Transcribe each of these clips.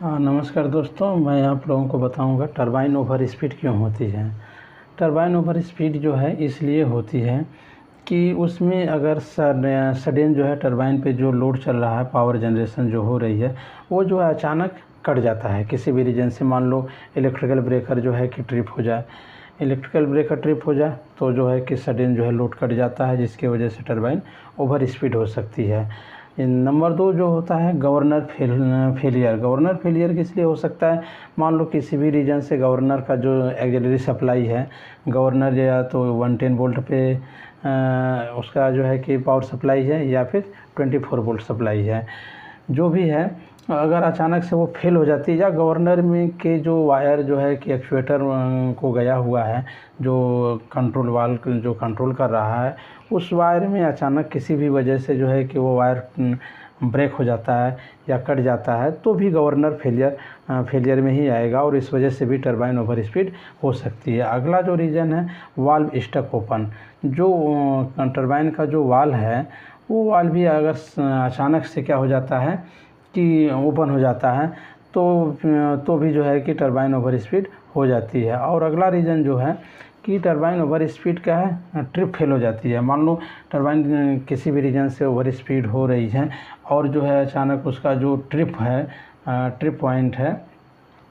नमस्कार दोस्तों, मैं आप लोगों को बताऊंगा टरबाइन ओवर स्पीड क्यों होती है। टरबाइन ओवर स्पीड जो है इसलिए होती है कि उसमें अगर सडन जो है टरबाइन पे जो लोड चल रहा है, पावर जनरेशन जो हो रही है वो जो है अचानक कट जाता है किसी भी रीजन से। मान लो इलेक्ट्रिकल ब्रेकर जो है कि ट्रिप हो जाए, इलेक्ट्रिकल ब्रेकर ट्रिप हो जाए तो जो है कि सडन जो है लोड कट जाता है, जिसकी वजह से टरबाइन ओवर स्पीड हो सकती है। नंबर 2 जो होता है गवर्नर फेलियर। गवर्नर फेलियर किस लिए हो सकता है? मान लो किसी भी रीजन से गवर्नर का जो एक्सिलरी सप्लाई है, गवर्नर या तो 110 वोल्ट पे उसका जो है कि पावर सप्लाई है या फिर 24 वोल्ट सप्लाई है, जो भी है, अगर अचानक से वो फेल हो जाती है या गवर्नर में के जो वायर जो है कि एक्चुएटर को गया हुआ है, जो कंट्रोल वाल्व जो कंट्रोल कर रहा है, उस वायर में अचानक किसी भी वजह से जो है कि वो वायर ब्रेक हो जाता है या कट जाता है, तो भी गवर्नर फेलियर में ही आएगा और इस वजह से भी टरबाइन ओवर स्पीड हो सकती है। अगला जो रीज़न है वाल्व स्टक ओपन। जो टरबाइन का जो वाल्व है वो वाल्व भी अगर अचानक से क्या हो जाता है कि ओपन हो जाता है तो भी जो है कि टरबाइन ओवर स्पीड हो जाती है। और अगला रीज़न जो है कि टरबाइन ओवर स्पीड क्या है, ट्रिप फेल हो जाती है। मान लो टरबाइन किसी भी रीजन से ओवर स्पीड हो रही है और जो है अचानक उसका जो ट्रिप पॉइंट है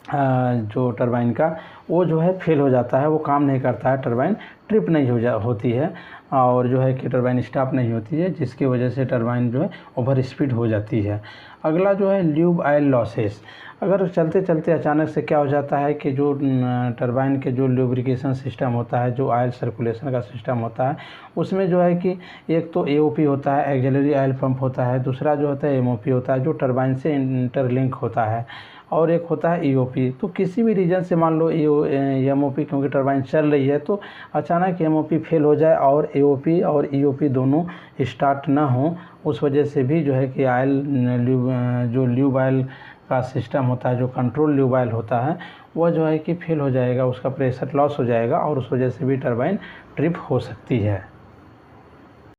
जो टरबाइन का, वो जो है फेल हो जाता है, वो काम नहीं करता है, टरबाइन ट्रिप नहीं होती है और जो है कि टरबाइन स्टॉप नहीं होती है, जिसकी वजह से टरबाइन जो है ओवर स्पीड हो जाती है। अगला जो है ल्यूब ऑयल लॉसेस। अगर चलते चलते अचानक से क्या हो जाता है कि जो टरबाइन के जो लुब्रिकेशन सिस्टम होता है, जो ऑयल सर्कुलेशन का सिस्टम होता है, उसमें जो है कि एक तो एओपी होता है, एक्सिलरी ऑयल पंप होता है, दूसरा जो होता है एमओपी होता है जो टरबाइन से इंटरलिंक होता है, और एक होता है ईओपी। तो किसी भी रीजन से मान लो एमओपी, क्योंकि टरबाइन चल रही है तो अचानक एमओपी फेल हो जाए और एओपी और ईओपी दोनों स्टार्ट ना हो, उस वजह से भी जो है कि जो ल्यूब ऑयल का सिस्टम होता है, जो कंट्रोल ल्यूब ऑयल होता है, वह जो है कि फेल हो जाएगा, उसका प्रेशर लॉस हो जाएगा और उस वजह से भी टरबाइन ट्रिप हो सकती है।